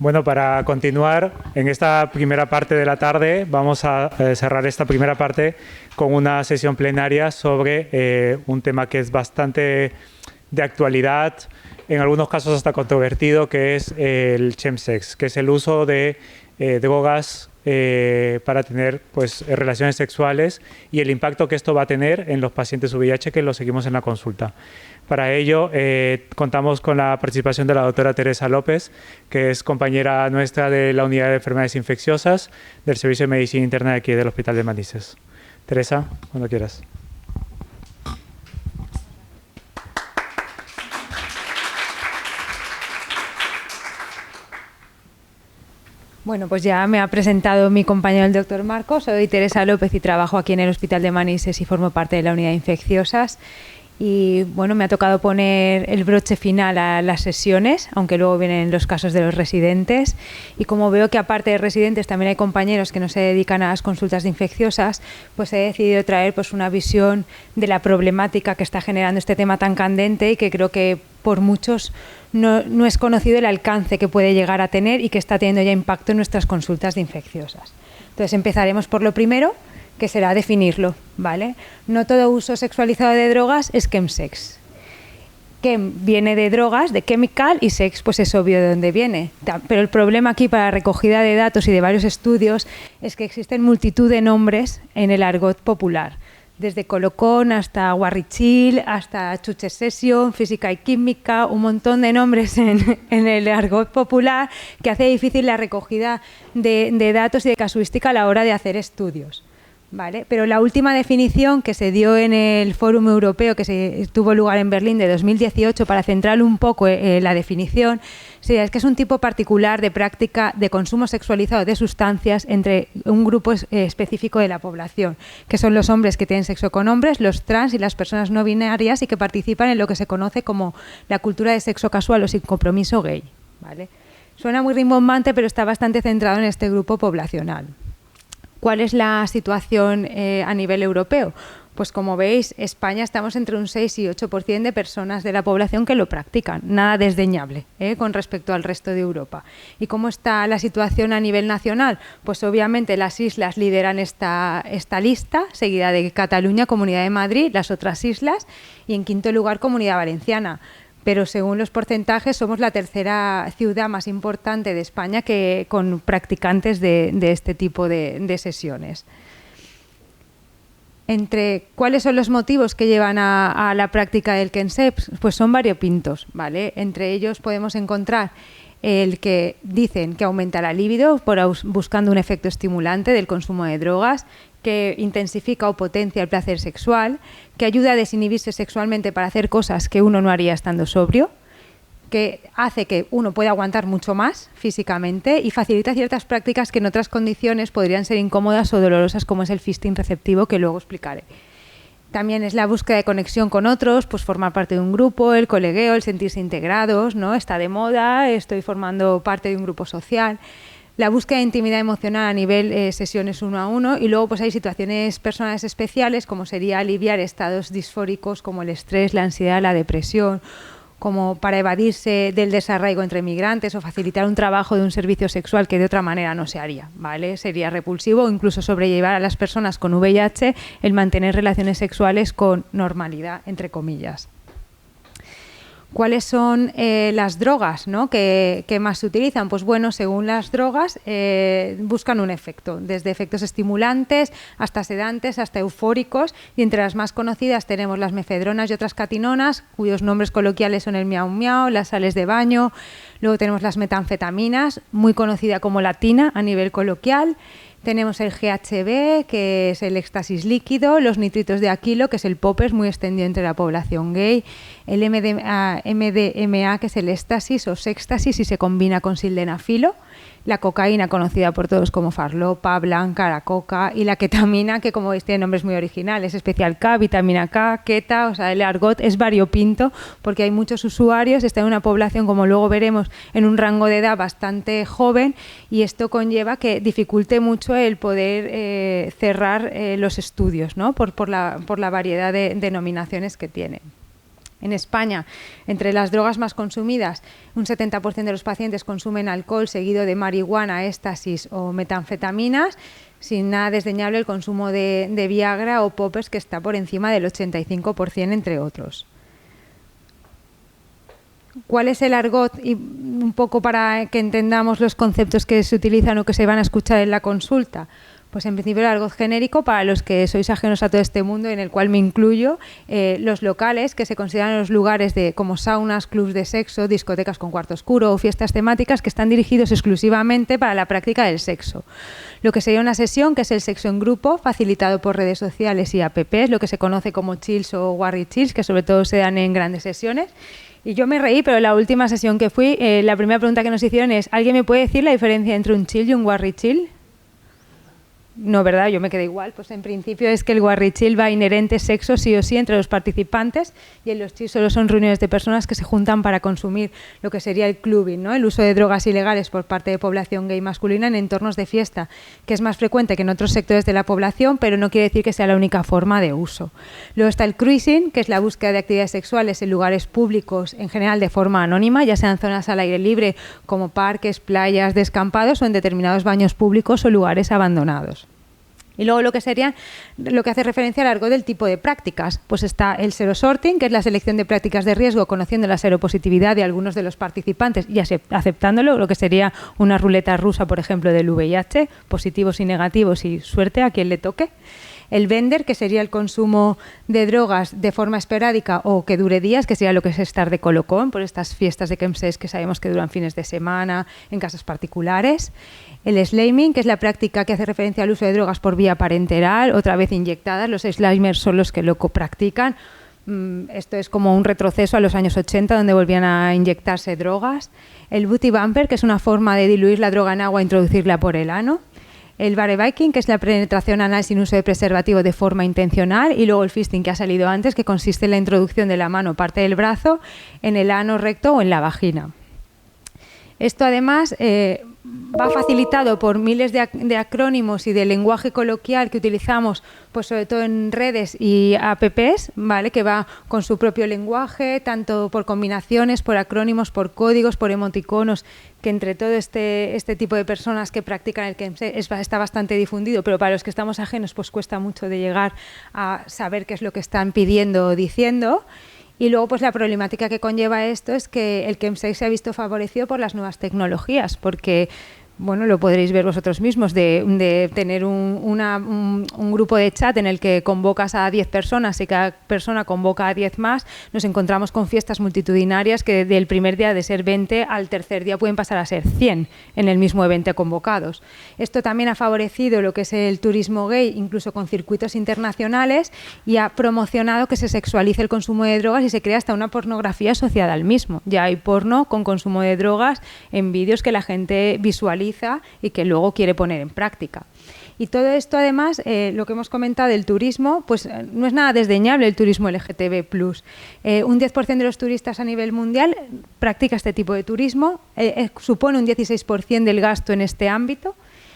Bueno, para continuar, en esta primera parte de la tarde vamos a cerrar esta primera parte con una sesión plenaria sobre un tema que es bastante de actualidad, en algunos casos hasta controvertido, que es el chemsex, que es el uso de drogas para tener relaciones sexuales y el impacto que esto va a tener en los pacientes VIH que lo seguimos en la consulta. Para ello contamos con la participación de la doctora Teresa López, que es compañera nuestra de la Unidad de Enfermedades Infecciosas del Servicio de Medicina Interna de aquí del Hospital de Manises. Teresa, cuando quieras. Bueno, pues ya me ha presentado mi compañero el doctor Marcos. Soy Teresa López y trabajo aquí en el Hospital de Manises y formo parte de la Unidad de Infecciosas. Y bueno, me ha tocado poner el broche final a las sesiones, aunque luego vienen los casos de los residentes. Y como veo que aparte de residentes también hay compañeros que no se dedican a las consultas de infecciosas, pues he decidido traer una visión de la problemática que está generando este tema tan candente y que creo que por muchos no es conocido el alcance que puede llegar a tener y que está teniendo ya impacto en nuestras consultas de infecciosas. Entonces empezaremos por lo primero, que será definirlo, ¿vale? No todo uso sexualizado de drogas es chemsex. Chem viene de drogas, de chemical, y sex pues es obvio de dónde viene. Pero el problema aquí para la recogida de datos y de varios estudios es que existen multitud de nombres en el argot popular. Desde colocón hasta guarrichil, hasta chuche session, física y química, un montón de nombres en el argot popular que hace difícil la recogida de datos y de casuística a la hora de hacer estudios. ¿Vale? Pero la última definición que se dio en el Fórum Europeo que se tuvo lugar en Berlín de 2018, para centrar un poco la definición, es que es un tipo particular de práctica de consumo sexualizado de sustancias entre un grupo específico de la población, que son los hombres que tienen sexo con hombres, los trans y las personas no binarias y que participan en lo que se conoce como la cultura de sexo casual o sin compromiso gay. ¿Vale? Suena muy rimbombante, pero está bastante centrado en este grupo poblacional. ¿Cuál es la situación a nivel europeo? Pues como veis, España estamos entre un 6 y 8% de personas de la población que lo practican, nada desdeñable con respecto al resto de Europa. ¿Y cómo está la situación a nivel nacional? Pues obviamente las islas lideran esta lista, seguida de Cataluña, Comunidad de Madrid, las otras islas y en quinto lugar Comunidad Valenciana. Pero según los porcentajes somos la tercera ciudad más importante de España con practicantes de este tipo de sesiones. ¿Cuáles son los motivos que llevan a la práctica del chemsex? Pues son variopintos, ¿vale? Entre ellos podemos encontrar el que dicen que aumenta la libido buscando un efecto estimulante del consumo de drogas, que intensifica o potencia el placer sexual, que ayuda a desinhibirse sexualmente para hacer cosas que uno no haría estando sobrio, que hace que uno pueda aguantar mucho más físicamente y facilita ciertas prácticas que en otras condiciones podrían ser incómodas o dolorosas, como es el fisting receptivo, que luego explicaré. También es la búsqueda de conexión con otros, pues formar parte de un grupo, el colegueo, el sentirse integrados, ¿no? Está de moda, estoy formando parte de un grupo social. La búsqueda de intimidad emocional a nivel sesiones 1 a 1 y luego pues hay situaciones personales especiales como sería aliviar estados disfóricos como el estrés, la ansiedad, la depresión, como para evadirse del desarraigo entre migrantes o facilitar un trabajo de un servicio sexual que de otra manera no se haría, ¿vale? Sería repulsivo o incluso sobrellevar a las personas con VIH el mantener relaciones sexuales con normalidad, entre comillas. ¿Cuáles son las drogas, ¿no? que más se utilizan? Pues bueno, según las drogas buscan un efecto, desde efectos estimulantes hasta sedantes, hasta eufóricos, y entre las más conocidas tenemos las mefedronas y otras catinonas, cuyos nombres coloquiales son el miau miau, las sales de baño. Luego tenemos las metanfetaminas, muy conocida como la tina a nivel coloquial. Tenemos el GHB, que es el éxtasis líquido, los nitritos de aquilo, que es el poppers, muy extendido entre la población gay, el MDMA, que es el éxtasis o sextasis y se combina con sildenafilo, la cocaína, conocida por todos como farlopa, blanca, la coca, y la ketamina, que como veis tiene nombres muy originales, especial K, vitamina K, keta, o sea, el argot es variopinto porque hay muchos usuarios, está en una población, como luego veremos, en un rango de edad bastante joven, y esto conlleva que dificulte mucho el poder cerrar los estudios, ¿no? por la variedad de denominaciones que tiene. En España, entre las drogas más consumidas, un 70% de los pacientes consumen alcohol seguido de marihuana, éxtasis o metanfetaminas, sin nada desdeñable el consumo de Viagra o poppers, que está por encima del 85%, entre otros. ¿Cuál es el argot? Y un poco para que entendamos los conceptos que se utilizan o que se van a escuchar en la consulta. Pues en principio el argot genérico, para los que sois ajenos a todo este mundo, en el cual me incluyo, los locales que se consideran los lugares como saunas, clubs de sexo, discotecas con cuarto oscuro o fiestas temáticas que están dirigidos exclusivamente para la práctica del sexo. Lo que sería una sesión, que es el sexo en grupo, facilitado por redes sociales y apps, lo que se conoce como chills o warri chills, que sobre todo se dan en grandes sesiones. Y yo me reí, pero en la última sesión que fui, la primera pregunta que nos hicieron es: ¿alguien me puede decir la diferencia entre un chill y un warri chill? No, ¿verdad? Yo me quedé igual. Pues en principio es que el warri chill va inherente sexo sí o sí entre los participantes, y en los chill solo son reuniones de personas que se juntan para consumir lo que sería el clubbing, ¿no? El uso de drogas ilegales por parte de población gay masculina en entornos de fiesta, que es más frecuente que en otros sectores de la población, pero no quiere decir que sea la única forma de uso. Luego está el cruising, que es la búsqueda de actividades sexuales en lugares públicos, en general de forma anónima, ya sean zonas al aire libre como parques, playas, descampados o en determinados baños públicos o lugares abandonados. Y luego lo que hace referencia al argot del tipo de prácticas, pues está el serosorting, que es la selección de prácticas de riesgo conociendo la seropositividad de algunos de los participantes y aceptándolo, lo que sería una ruleta rusa, por ejemplo, del VIH, positivos y negativos y suerte a quien le toque. El vender, que sería el consumo de drogas de forma esporádica o que dure días, que sería lo que es estar de colocón por estas fiestas de chemsex que sabemos que duran fines de semana en casas particulares. El sliming, que es la práctica que hace referencia al uso de drogas por vía parenteral, otra vez inyectadas. Los slimers son los que lo practican. Esto es como un retroceso a los años 80, donde volvían a inyectarse drogas. El booty bumper, que es una forma de diluir la droga en agua e introducirla por el ano. El barebiking, que es la penetración anal sin uso de preservativo de forma intencional, y luego el fisting, que ha salido antes, que consiste en la introducción de la mano o parte del brazo en el ano recto o en la vagina. Esto además va facilitado por miles de acrónimos y de lenguaje coloquial que utilizamos, pues sobre todo en redes y apps, ¿vale? Que va con su propio lenguaje, tanto por combinaciones, por acrónimos, por códigos, por emoticonos, que entre todo este tipo de personas que practican el chemsex está bastante difundido, pero para los que estamos ajenos pues cuesta mucho de llegar a saber qué es lo que están pidiendo o diciendo. Y luego pues la problemática que conlleva esto es que el chemsex se ha visto favorecido por las nuevas tecnologías, porque bueno, lo podréis ver vosotros mismos, de tener un grupo de chat en el que convocas a 10 personas y cada persona convoca a 10 más. Nos encontramos con fiestas multitudinarias que del primer día de ser 20 al tercer día pueden pasar a ser 100 en el mismo evento convocados. Esto también ha favorecido lo que es el turismo gay, incluso con circuitos internacionales, y ha promocionado que se sexualice el consumo de drogas y se crea hasta una pornografía asociada al mismo. Ya hay porno con consumo de drogas en vídeos que la gente visualiza y que luego quiere poner en práctica. Y todo esto, además, lo que hemos comentado del turismo, pues no es nada desdeñable el turismo LGTB+. Un 10% de los turistas a nivel mundial practica este tipo de turismo, supone un 16% del gasto en este ámbito,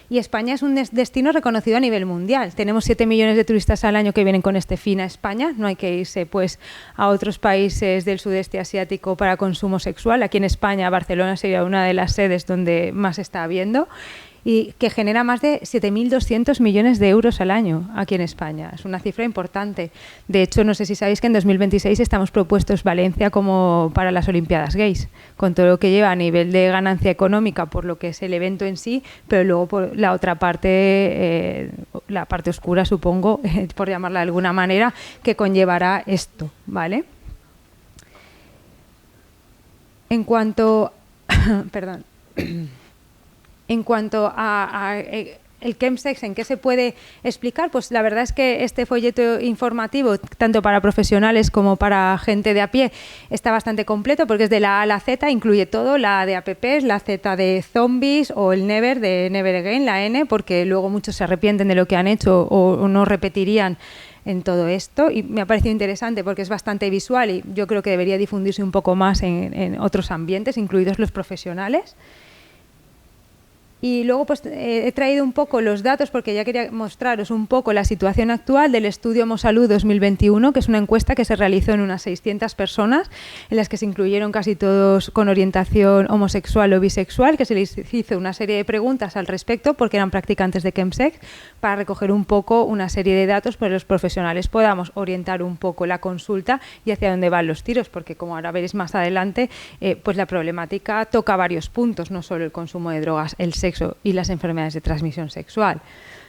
y España es un destino reconocido a nivel mundial. Tenemos 7 millones de turistas al año que vienen con este fin a España. No hay que irse pues a otros países del sudeste asiático para consumo sexual. Aquí en España, Barcelona sería una de las sedes donde más se está habiendo, y que genera más de 7.200 millones de euros al año aquí en España. Es una cifra importante. De hecho, no sé si sabéis que en 2026 estamos propuestos Valencia como para las Olimpiadas Gays, con todo lo que lleva a nivel de ganancia económica por lo que es el evento en sí, pero luego por la otra parte, la parte oscura, supongo, por llamarla de alguna manera, que conllevará esto, ¿vale? En cuanto... perdón... En cuanto a el chemsex, ¿en qué se puede explicar? Pues la verdad es que este folleto informativo, tanto para profesionales como para gente de a pie, está bastante completo porque es de la A a la Z, incluye todo, la A de apps, la Z de zombies o el never de never again, la N, porque luego muchos se arrepienten de lo que han hecho o no repetirían en todo esto, y me ha parecido interesante porque es bastante visual y yo creo que debería difundirse un poco más en otros ambientes, incluidos los profesionales. Y luego pues he traído un poco los datos porque ya quería mostraros un poco la situación actual del estudio Homosalud 2021, que es una encuesta que se realizó en unas 600 personas, en las que se incluyeron casi todos con orientación homosexual o bisexual, que se les hizo una serie de preguntas al respecto porque eran practicantes de chemsex, para recoger un poco una serie de datos para que los profesionales podamos orientar un poco la consulta y hacia dónde van los tiros, porque como ahora veréis más adelante, pues la problemática toca varios puntos, no solo el consumo de drogas, el sexo y las enfermedades de transmisión sexual.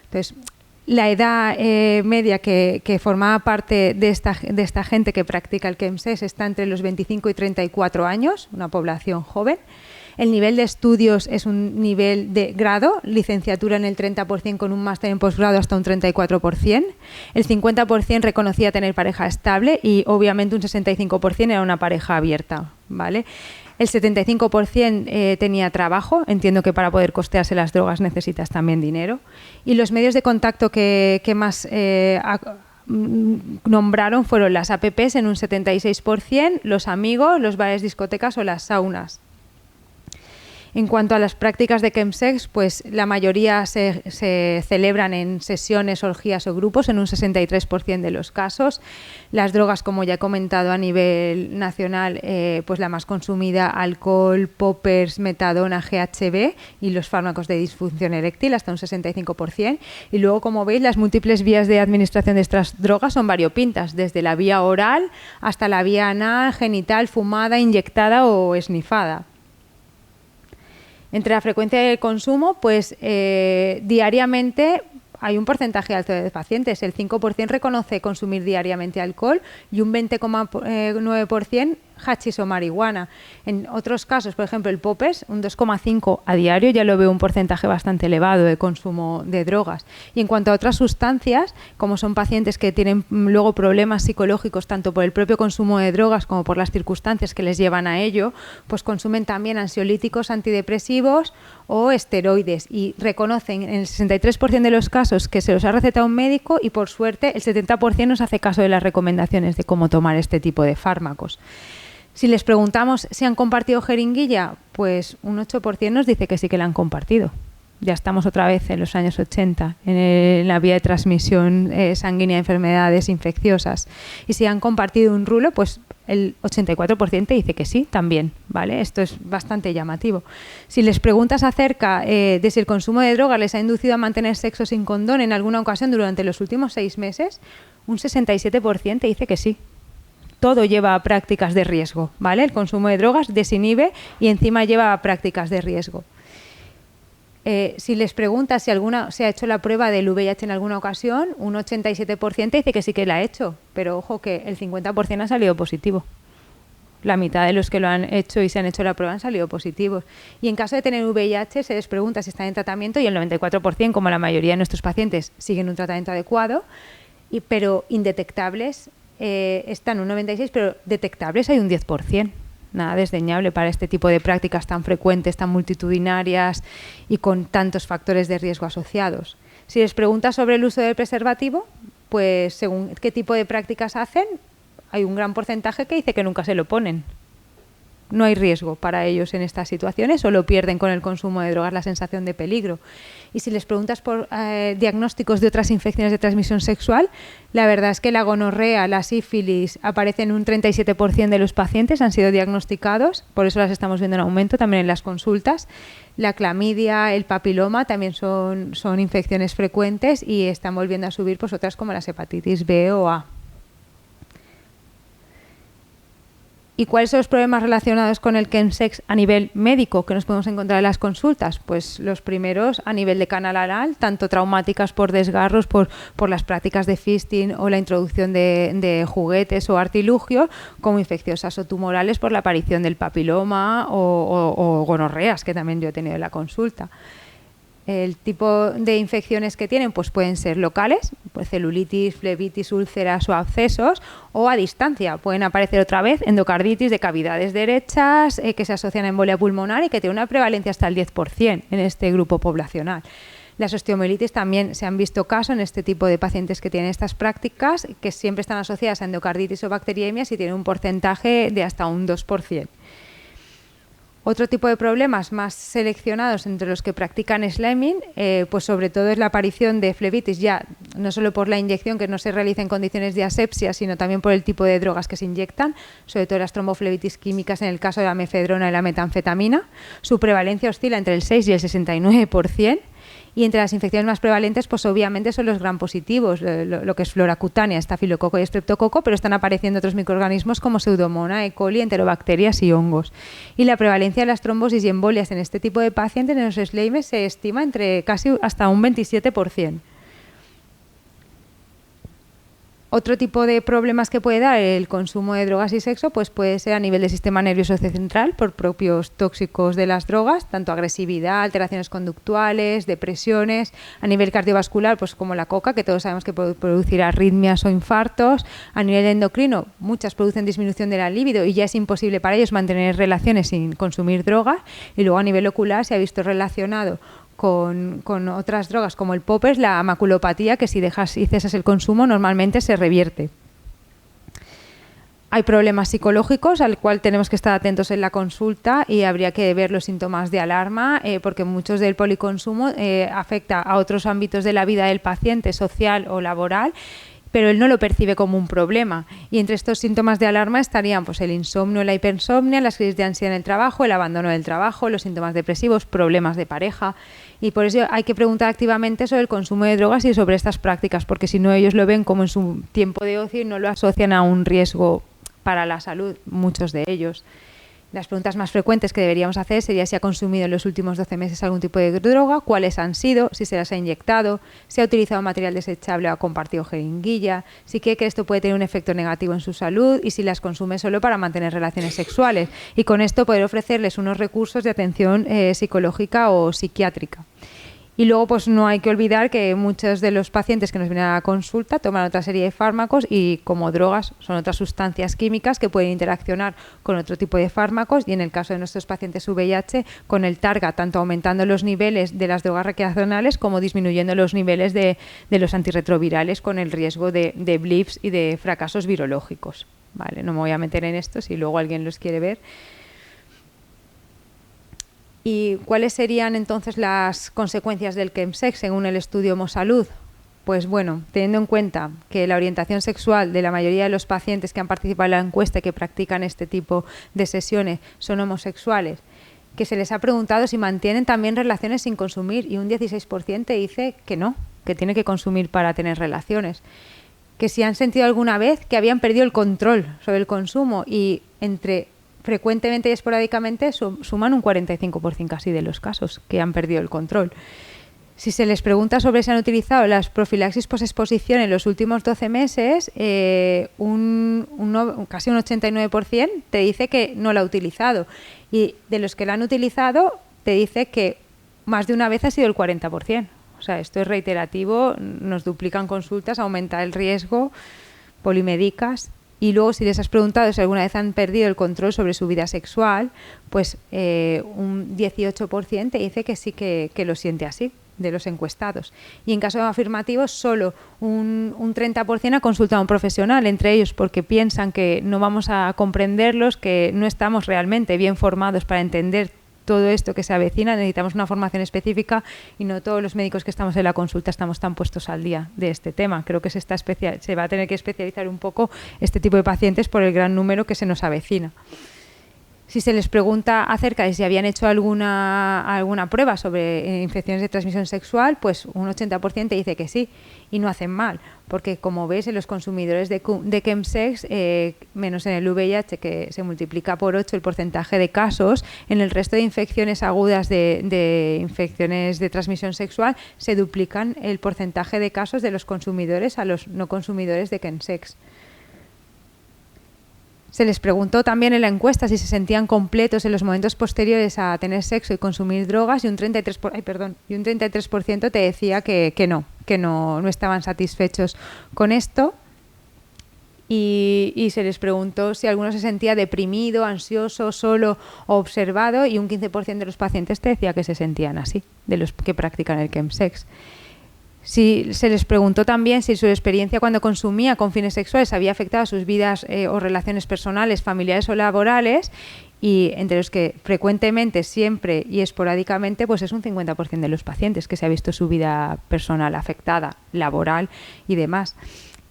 Entonces, la edad media que formaba parte de esta gente que practica el chemsex está entre los 25 y 34 años, una población joven. El nivel de estudios es un nivel de grado, licenciatura en el 30% con un máster en posgrado hasta un 34%. El 50% reconocía tener pareja estable y obviamente un 65% era una pareja abierta, ¿vale? El 75% tenía trabajo, entiendo que para poder costearse las drogas necesitas también dinero. Y los medios de contacto que más nombraron fueron las apps en un 76%, los amigos, los bares, discotecas o las saunas. En cuanto a las prácticas de chemsex, pues la mayoría se celebran en sesiones, orgías o grupos, en un 63% de los casos. Las drogas, como ya he comentado a nivel nacional, pues la más consumida, alcohol, poppers, metadona, GHB y los fármacos de disfunción eréctil, hasta un 65%. Y luego, como veis, las múltiples vías de administración de estas drogas son variopintas, desde la vía oral hasta la vía anal, genital, fumada, inyectada o esnifada. Entre la frecuencia de consumo, pues diariamente hay un porcentaje alto de pacientes. El 5% reconoce consumir diariamente alcohol y un 20,9% hachís o marihuana. En otros casos, por ejemplo, el poppers, un 2,5% a diario, ya lo veo un porcentaje bastante elevado de consumo de drogas. Y en cuanto a otras sustancias, como son pacientes que tienen luego problemas psicológicos tanto por el propio consumo de drogas como por las circunstancias que les llevan a ello, pues consumen también ansiolíticos, antidepresivos o esteroides y reconocen en el 63% de los casos que se los ha recetado un médico y por suerte el 70% nos hace caso de las recomendaciones de cómo tomar este tipo de fármacos. Si les preguntamos si han compartido jeringuilla, pues un 8% nos dice que sí que la han compartido. Ya estamos otra vez en los años 80, en la vía de transmisión sanguínea de enfermedades infecciosas. Y si han compartido un rulo, pues el 84% dice que sí, también, ¿vale? Esto es bastante llamativo. Si les preguntas acerca de si el consumo de drogas les ha inducido a mantener sexo sin condón en alguna ocasión durante los últimos 6 meses, un 67% dice que sí. Todo lleva a prácticas de riesgo, ¿vale? El consumo de drogas desinhibe y encima lleva a prácticas de riesgo. Si les preguntas si alguna se ha hecho la prueba del VIH en alguna ocasión, un 87% dice que sí que la ha hecho, pero ojo que el 50% ha salido positivo. La mitad de los que lo han hecho y se han hecho la prueba han salido positivos. Y en caso de tener VIH se les pregunta si están en tratamiento y el 94%, como la mayoría de nuestros pacientes, siguen un tratamiento adecuado, pero indetectables están un 96%, pero detectables hay un 10%. Nada desdeñable para este tipo de prácticas tan frecuentes, tan multitudinarias y con tantos factores de riesgo asociados. Si les preguntas sobre el uso del preservativo, pues según qué tipo de prácticas hacen, hay un gran porcentaje que dice que nunca se lo ponen. No hay riesgo para ellos en estas situaciones, solo pierden con el consumo de drogas la sensación de peligro. Y si les preguntas por diagnósticos de otras infecciones de transmisión sexual, la verdad es que la gonorrea, la sífilis aparecen en un 37% de los pacientes, han sido diagnosticados, por eso las estamos viendo en aumento también en las consultas. La clamidia, el papiloma también son infecciones frecuentes y están volviendo a subir pues otras como las hepatitis B o A. ¿Y cuáles son los problemas relacionados con el chemsex a nivel médico que nos podemos encontrar en las consultas? Pues los primeros a nivel de canal anal, tanto traumáticas por desgarros, por las prácticas de fisting o la introducción de juguetes o artilugios, como infecciosas o tumorales por la aparición del papiloma o gonorreas, que también yo he tenido en la consulta. El tipo de infecciones que tienen pues pueden ser locales, pues celulitis, flebitis, úlceras o abscesos, o a distancia. Pueden aparecer otra vez endocarditis de cavidades derechas que se asocian a embolia pulmonar y que tienen una prevalencia hasta el 10% en este grupo poblacional. Las osteomielitis también se han visto casos en este tipo de pacientes que tienen estas prácticas, que siempre están asociadas a endocarditis o bacteriemias y tienen un porcentaje de hasta un 2%. Otro tipo de problemas más seleccionados entre los que practican sliming, pues sobre todo es la aparición de flebitis, ya no solo por la inyección, que no se realiza en condiciones de asepsia, sino también por el tipo de drogas que se inyectan, sobre todo las tromboflebitis químicas en el caso de la mefedrona y la metanfetamina. Su prevalencia oscila entre el 6 y el 69%. Y entre las infecciones más prevalentes, pues obviamente son los gram positivos, lo que es flora cutánea, estafilococo y estreptococo, pero están apareciendo otros microorganismos como Pseudomonas, E. coli, enterobacterias y hongos. Y la prevalencia de las trombosis y embolias en este tipo de pacientes en los slimes se estima entre casi hasta un 27%. Otro tipo de problemas que puede dar el consumo de drogas y sexo, pues puede ser a nivel del sistema nervioso central por propios tóxicos de las drogas, tanto agresividad, alteraciones conductuales, depresiones, a nivel cardiovascular, pues como la coca, que todos sabemos que puede producir arritmias o infartos, a nivel endocrino, muchas producen disminución de la libido y ya es imposible para ellos mantener relaciones sin consumir drogas, y luego a nivel ocular se ha visto relacionado con otras drogas como el poppers, la maculopatía, que si dejas y cesas el consumo normalmente se revierte. Hay problemas psicológicos al cual tenemos que estar atentos en la consulta y habría que ver los síntomas de alarma porque muchos del policonsumo afecta a otros ámbitos de la vida del paciente, social o laboral, pero él no lo percibe como un problema. Y entre estos síntomas de alarma estarían pues, el insomnio, la hiperinsomnia, las crisis de ansiedad en el trabajo, el abandono del trabajo, los síntomas depresivos, problemas de pareja. Y por eso hay que preguntar activamente sobre el consumo de drogas y sobre estas prácticas, porque si no ellos lo ven como en su tiempo de ocio y no lo asocian a un riesgo para la salud, muchos de ellos. Las preguntas más frecuentes que deberíamos hacer sería si ha consumido en los últimos 12 meses algún tipo de droga, cuáles han sido, si se las ha inyectado, si ha utilizado material desechable o ha compartido jeringuilla, si cree que esto puede tener un efecto negativo en su salud y si las consume solo para mantener relaciones sexuales. Y con esto poder ofrecerles unos recursos de atención psicológica o psiquiátrica. Y luego pues no hay que olvidar que muchos de los pacientes que nos vienen a la consulta toman otra serie de fármacos y como drogas son otras sustancias químicas que pueden interaccionar con otro tipo de fármacos y en el caso de nuestros pacientes VIH con el targa, tanto aumentando los niveles de las drogas recreacionales como disminuyendo los niveles de los antirretrovirales con el riesgo de blips y de fracasos virológicos. Vale, no me voy a meter en esto si luego alguien los quiere ver. ¿Y cuáles serían entonces las consecuencias del chemsex según el estudio Homosalud? Pues bueno, teniendo en cuenta que la orientación sexual de la mayoría de los pacientes que han participado en la encuesta y que practican este tipo de sesiones son homosexuales, que se les ha preguntado si mantienen también relaciones sin consumir y un 16% dice que no, que tiene que consumir para tener relaciones. Que si han sentido alguna vez que habían perdido el control sobre el consumo y entre frecuentemente y esporádicamente suman un 45% casi de los casos que han perdido el control. Si se les pregunta sobre si han utilizado las profilaxis posexposición en los últimos 12 meses, casi un 89% te dice que no la ha utilizado. Y de los que la han utilizado, te dice que más de una vez ha sido el 40%. O sea, esto es reiterativo, nos duplican consultas, aumenta el riesgo, polimedicas. Y luego si les has preguntado si alguna vez han perdido el control sobre su vida sexual, pues un 18% te dice que sí que lo siente así, de los encuestados. Y en caso afirmativo, solo un 30% ha consultado a un profesional, entre ellos porque piensan que no vamos a comprenderlos, que no estamos realmente bien formados para entender todo esto que se avecina, necesitamos una formación específica y no todos los médicos que estamos en la consulta estamos tan puestos al día de este tema. Creo que se va a tener que especializar un poco este tipo de pacientes por el gran número que se nos avecina. Si se les pregunta acerca de si habían hecho alguna prueba sobre infecciones de transmisión sexual, pues un 80% dice que sí y no hacen mal, porque como ves en los consumidores de chemsex, menos en el VIH que se multiplica por 8 el porcentaje de casos, en el resto de infecciones agudas de infecciones de transmisión sexual se duplican el porcentaje de casos de los consumidores a los no consumidores de chemsex. Se les preguntó también en la encuesta si se sentían completos en los momentos posteriores a tener sexo y consumir drogas y un 33% te decía que no estaban satisfechos con esto. Y se les preguntó si alguno se sentía deprimido, ansioso, solo o observado y un 15% de los pacientes te decía que se sentían así, de los que practican el chemsex. Si se les preguntó también si su experiencia cuando consumía con fines sexuales había afectado a sus vidas o relaciones personales, familiares o laborales y entre los que frecuentemente, siempre y esporádicamente, pues es un 50% de los pacientes que se ha visto su vida personal afectada, laboral y demás.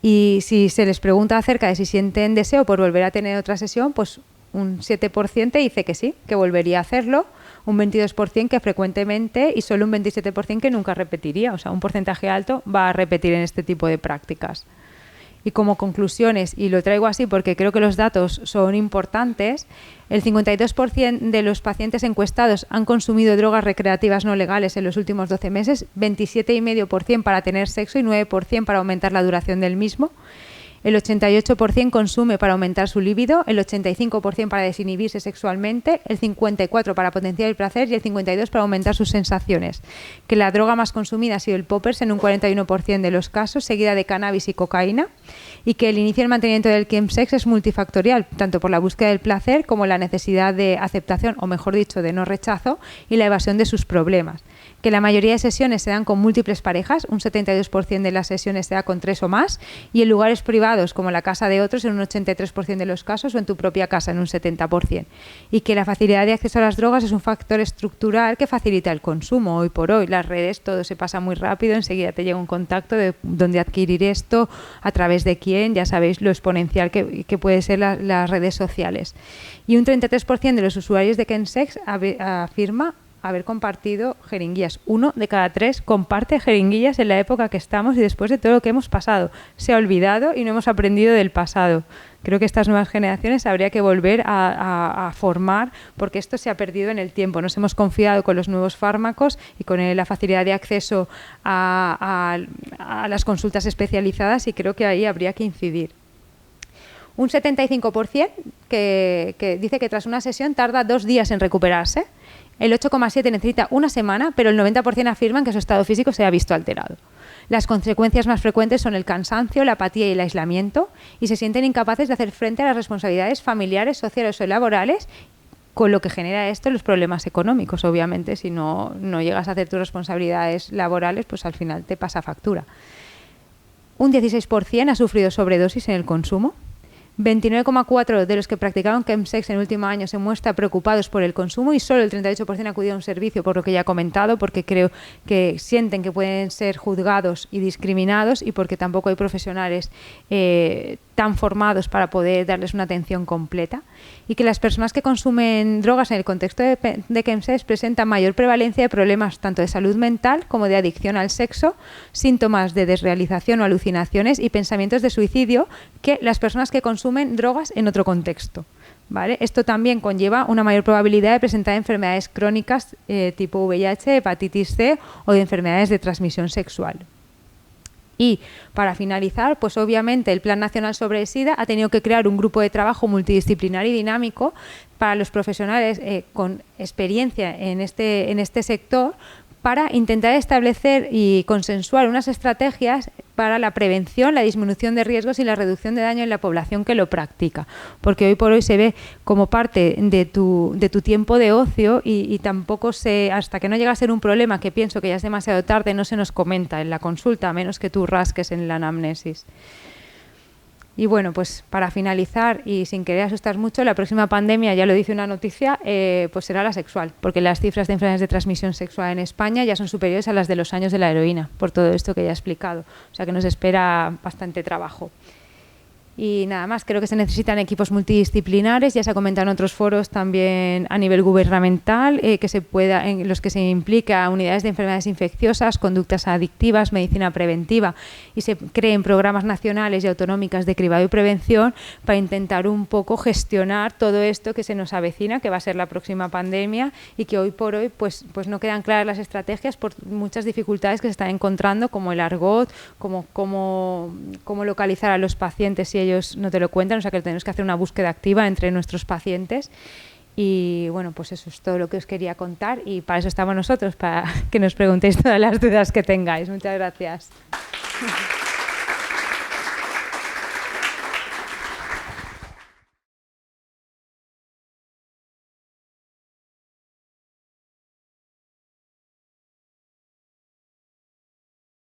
Y si se les pregunta acerca de si sienten deseo por volver a tener otra sesión, pues un 7% dice que sí, que volvería a hacerlo, un 22% que frecuentemente y solo un 27% que nunca repetiría. O sea, un porcentaje alto va a repetir en este tipo de prácticas. Y como conclusiones, y lo traigo así porque creo que los datos son importantes, el 52% de los pacientes encuestados han consumido drogas recreativas no legales en los últimos 12 meses, 27,5% para tener sexo y 9% para aumentar la duración del mismo. El 88% consume para aumentar su libido, el 85% para desinhibirse sexualmente, el 54% para potenciar el placer y el 52% para aumentar sus sensaciones. Que la droga más consumida ha sido el poppers en un 41% de los casos, seguida de cannabis y cocaína, y que el inicio y el mantenimiento del chemsex es multifactorial, tanto por la búsqueda del placer como la necesidad de aceptación, o mejor dicho, de no rechazo, y la evasión de sus problemas. Que la mayoría de sesiones se dan con múltiples parejas, un 72% de las sesiones se da con 3 o más, y en lugares privados como la casa de otros en un 83% de los casos o en tu propia casa en un 70%. Y que la facilidad de acceso a las drogas es un factor estructural que facilita el consumo. Hoy por hoy las redes, todo se pasa muy rápido, enseguida te llega un contacto de dónde adquirir esto, a través de quién, ya sabéis lo exponencial que puede ser las redes sociales. Y un 33% de los usuarios de chemsex afirma haber compartido jeringuillas. 1 de cada 3 comparte jeringuillas en la época que estamos y después de todo lo que hemos pasado. Se ha olvidado y no hemos aprendido del pasado. Creo que estas nuevas generaciones habría que volver a formar, porque esto se ha perdido en el tiempo. Nos hemos confiado con los nuevos fármacos y con la facilidad de acceso a las consultas especializadas, y creo que ahí habría que incidir. Un 75% que dice que tras una sesión tarda 2 días en recuperarse. El 8,7% necesita una semana, pero el 90% afirman que su estado físico se ha visto alterado. Las consecuencias más frecuentes son el cansancio, la apatía y el aislamiento, y se sienten incapaces de hacer frente a las responsabilidades familiares, sociales o laborales, con lo que genera esto los problemas económicos. Obviamente, si no llegas a hacer tus responsabilidades laborales, pues al final te pasa factura. Un 16% ha sufrido sobredosis en el consumo. 29,4% de los que practicaron chemsex en el último año se muestran preocupados por el consumo, y solo el 38% acudió a un servicio, por lo que ya he comentado, porque creo que sienten que pueden ser juzgados y discriminados, y porque tampoco hay profesionales tan formados para poder darles una atención completa. Y que las personas que consumen drogas en el contexto de chemsex presentan mayor prevalencia de problemas tanto de salud mental como de adicción al sexo, síntomas de desrealización o alucinaciones y pensamientos de suicidio que las personas que consumen drogas en otro contexto. ¿Vale? Esto también conlleva una mayor probabilidad de presentar enfermedades crónicas tipo VIH, hepatitis C o de enfermedades de transmisión sexual. Y para finalizar, pues obviamente el Plan Nacional sobre el SIDA ha tenido que crear un grupo de trabajo multidisciplinar y dinámico para los profesionales con experiencia en este sector, para intentar establecer y consensuar unas estrategias para la prevención, la disminución de riesgos y la reducción de daño en la población que lo practica. Porque hoy por hoy se ve como parte de tu tiempo de ocio, y tampoco hasta que no llega a ser un problema, que pienso que ya es demasiado tarde, no se nos comenta en la consulta, a menos que tú rasques en la anamnesis. Y bueno, pues para finalizar y sin querer asustar mucho, la próxima pandemia, ya lo dice una noticia, pues será la sexual, porque las cifras de enfermedades de transmisión sexual en España ya son superiores a las de los años de la heroína, por todo esto que ya he explicado. O sea que nos espera bastante trabajo. Y nada más, creo que se necesitan equipos multidisciplinares, ya se ha comentado en otros foros también a nivel gubernamental, en los que se implica unidades de enfermedades infecciosas, conductas adictivas, medicina preventiva, y se creen programas nacionales y autonómicas de cribado y prevención para intentar un poco gestionar todo esto que se nos avecina, que va a ser la próxima pandemia, y que hoy por hoy pues no quedan claras las estrategias por muchas dificultades que se están encontrando, como el argot, cómo localizar a los pacientes si ellos no te lo cuentan. O sea que tenemos que hacer una búsqueda activa entre nuestros pacientes. Y bueno, pues eso es todo lo que os quería contar, y para eso estamos nosotros, para que nos preguntéis todas las dudas que tengáis. Muchas gracias.